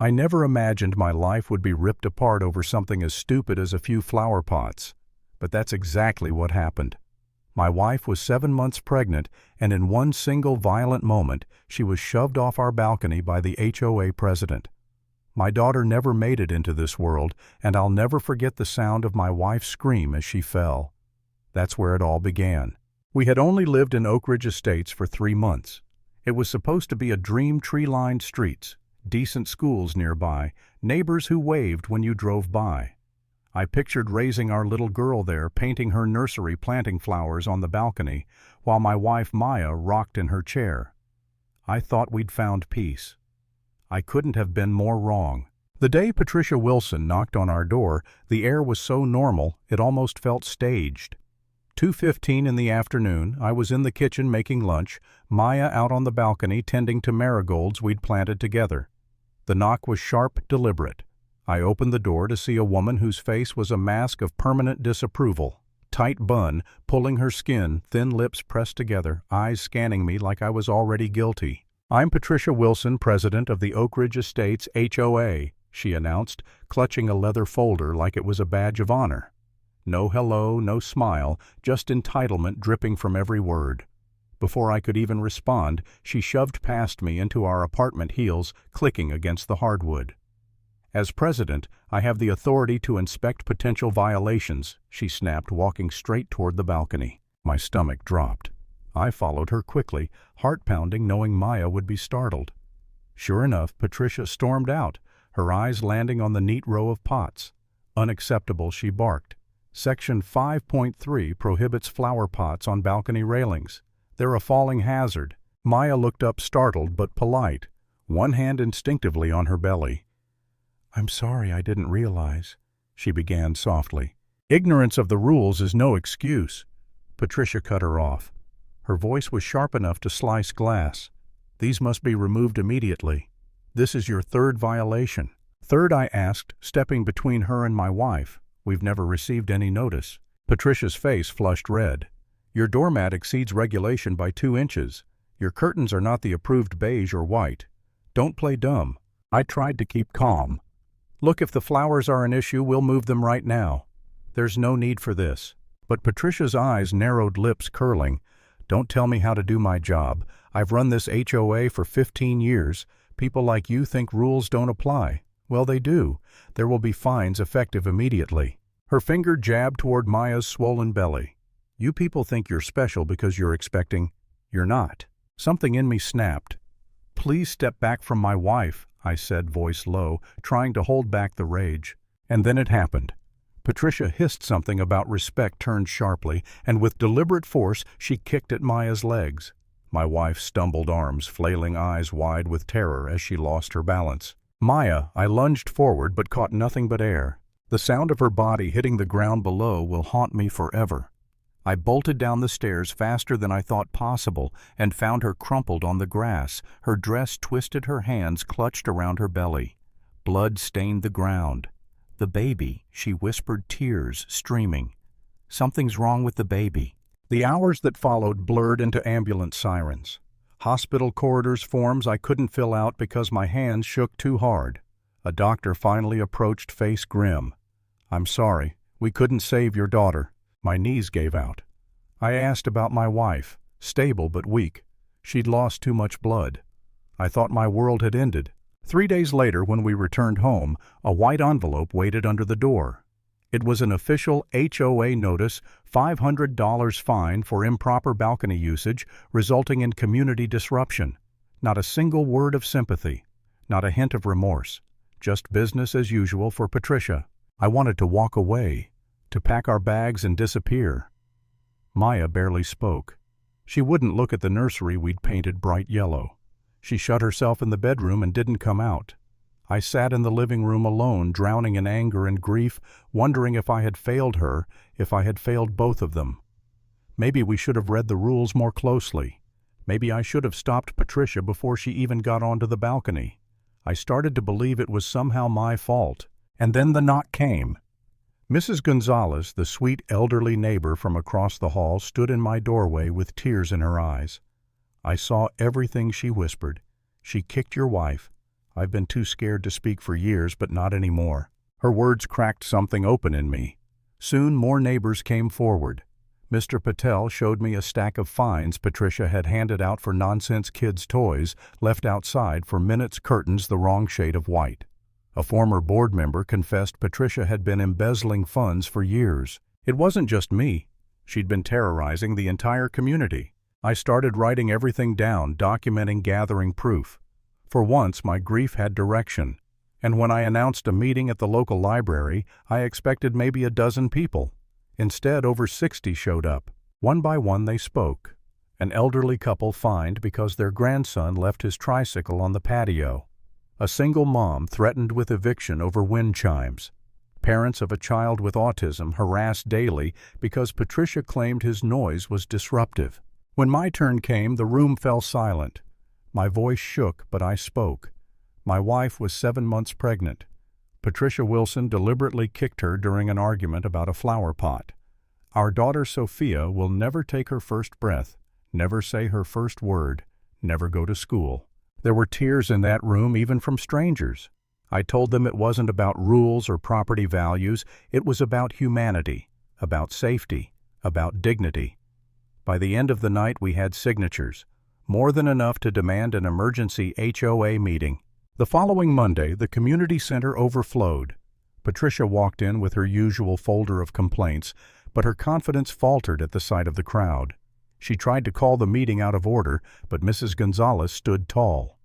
I never imagined my life would be ripped apart over something as stupid as a few flower pots. But that's exactly what happened. My wife was 7 months pregnant, and in one single violent moment, she was shoved off our balcony by the HOA president. My daughter never made it into this world, and I'll never forget the sound of my wife's scream as she fell. That's where it all began. We had only lived in Oak Ridge Estates for 3 months. It was supposed to be a dream, tree-lined streets, decent schools nearby, neighbors who waved when you drove by. I pictured raising our little girl there, painting her nursery planting flowers on the balcony, while my wife Maya rocked in her chair. I thought we'd found peace. I couldn't have been more wrong. The day Patricia Wilson knocked on our door, the air was so normal it almost felt staged. 2:15 in the afternoon, I was in the kitchen making lunch, Maya out on the balcony tending to marigolds we'd planted together. The knock was sharp, deliberate. I opened the door to see a woman whose face was a mask of permanent disapproval. Tight bun, pulling her skin, thin lips pressed together, eyes scanning me like I was already guilty. "I'm Patricia Wilson, president of the Oak Ridge Estates HOA," she announced, clutching a leather folder like it was a badge of honor. No hello, no smile, just entitlement dripping from every word. Before I could even respond, she shoved past me into our apartment, heels clicking against the hardwood. "As president, I have the authority to inspect potential violations," she snapped, walking straight toward the balcony. My stomach dropped. I followed her quickly, heart pounding, knowing Maya would be startled. Sure enough, Patricia stormed out, her eyes landing on the neat row of pots. "Unacceptable," she barked. "Section 5.3 prohibits flower pots on balcony railings. They're a falling hazard." Maya looked up, startled but polite, one hand instinctively on her belly. "I'm sorry, I didn't realize," she began softly. "Ignorance of the rules is no excuse." Patricia cut her off. Her voice was sharp enough to slice glass. "These must be removed immediately. This is your 3rd violation." "Third?" I asked, stepping between her and my wife. "We've never received any notice." Patricia's face flushed red. "Your doormat exceeds regulation by 2 inches. Your curtains are not the approved beige or white. Don't play dumb." I tried to keep calm. "Look, if the flowers are an issue, we'll move them right now. There's no need for this." But Patricia's eyes narrowed, lips curling. "Don't tell me how to do my job. I've run this HOA for 15 years. People like you think rules don't apply. Well, they do. There will be fines effective immediately." Her finger jabbed toward Maya's swollen belly. "You people think you're special because you're expecting. You're not." Something in me snapped. "Please step back from my wife," I said, voice low, trying to hold back the rage. And then it happened. Patricia hissed something about respect, turned sharply, and with deliberate force she kicked at Maya's legs. My wife stumbled, arms flailing, eyes wide with terror as she lost her balance. "Maya," I lunged forward but caught nothing but air. The sound of her body hitting the ground below will haunt me forever. I bolted down the stairs faster than I thought possible and found her crumpled on the grass, her dress twisted, her hands clutched around her belly. Blood stained the ground. "The baby," she whispered, tears streaming. "Something's wrong with the baby." The hours that followed blurred into ambulance sirens. Hospital corridors, forms I couldn't fill out because my hands shook too hard. A doctor finally approached, face grim. "I'm sorry, we couldn't save your daughter." My knees gave out. I asked about my wife, stable but weak. She'd lost too much blood. I thought my world had ended. 3 days later, when we returned home, a white envelope waited under the door. It was an official HOA notice, $500 fine for improper balcony usage, resulting in community disruption. Not a single word of sympathy, not a hint of remorse. Just business as usual for Patricia. I wanted to walk away, to pack our bags and disappear. Maya barely spoke. She wouldn't look at the nursery we'd painted bright yellow. She shut herself in the bedroom and didn't come out. I sat in the living room alone, drowning in anger and grief, wondering if I had failed her, if I had failed both of them. Maybe we should have read the rules more closely. Maybe I should have stopped Patricia before she even got onto the balcony. I started to believe it was somehow my fault. And then the knock came. Mrs. Gonzalez, the sweet elderly neighbor from across the hall, stood in my doorway with tears in her eyes. "I saw everything," she whispered. "She kicked your wife. I've been too scared to speak for years, but not anymore." Her words cracked something open in me. Soon more neighbors came forward. Mr. Patel showed me a stack of fines Patricia had handed out for nonsense kids' toys left outside for minutes curtains the wrong shade of white. A former board member confessed Patricia had been embezzling funds for years. It wasn't just me. She'd been terrorizing the entire community. I started writing everything down, documenting, gathering proof. For once, my grief had direction. And when I announced a meeting at the local library, I expected maybe a dozen people. Instead, over 60 showed up. One by one they spoke. An elderly couple fined because their grandson left his tricycle on the patio. A single mom threatened with eviction over wind chimes. Parents of a child with autism harassed daily because Patricia claimed his noise was disruptive. When my turn came, the room fell silent. My voice shook, but I spoke. My wife was 7 months pregnant. Patricia Wilson deliberately kicked her during an argument about a flower pot. Our daughter Sophia will never take her first breath, never say her first word, never go to school. There were tears in that room, even from strangers. I told them it wasn't about rules or property values, it was about humanity, about safety, about dignity. By the end of the night we had signatures, more than enough to demand an emergency HOA meeting. The following Monday, the community center overflowed. Patricia walked in with her usual folder of complaints, but her confidence faltered at the sight of the crowd. She tried to call the meeting out of order, but Mrs. Gonzalez stood tall.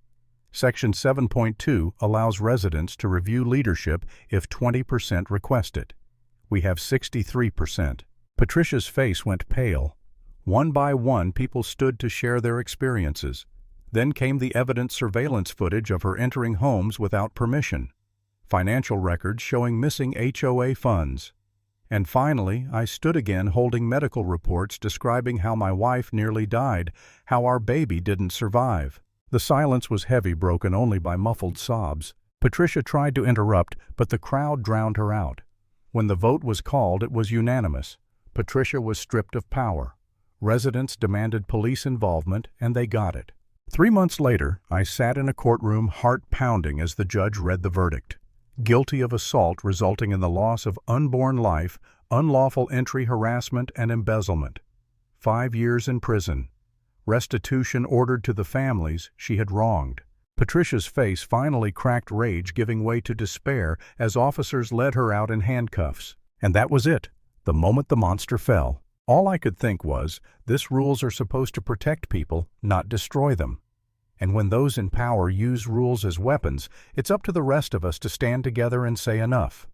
Section 7.2 allows residents to review leadership if 20% request it. We have 63%. Patricia's face went pale. One by one, people stood to share their experiences. Then came the evident surveillance footage of her entering homes without permission, financial records showing missing HOA funds. And finally, I stood again holding medical reports describing how my wife nearly died, how our baby didn't survive. The silence was heavy, broken only by muffled sobs. Patricia tried to interrupt, but the crowd drowned her out. When the vote was called, it was unanimous. Patricia was stripped of power. Residents demanded police involvement, and they got it. 3 months later, I sat in a courtroom, heart pounding as the judge read the verdict. Guilty of assault resulting in the loss of unborn life, unlawful entry, harassment, and embezzlement. 5 years in prison. Restitution ordered to the families she had wronged. Patricia's face finally cracked rage, giving way to despair as officers led her out in handcuffs. And that was it. The moment the monster fell. All I could think was, these rules are supposed to protect people, not destroy them. And when those in power use rules as weapons, it's up to the rest of us to stand together and say enough.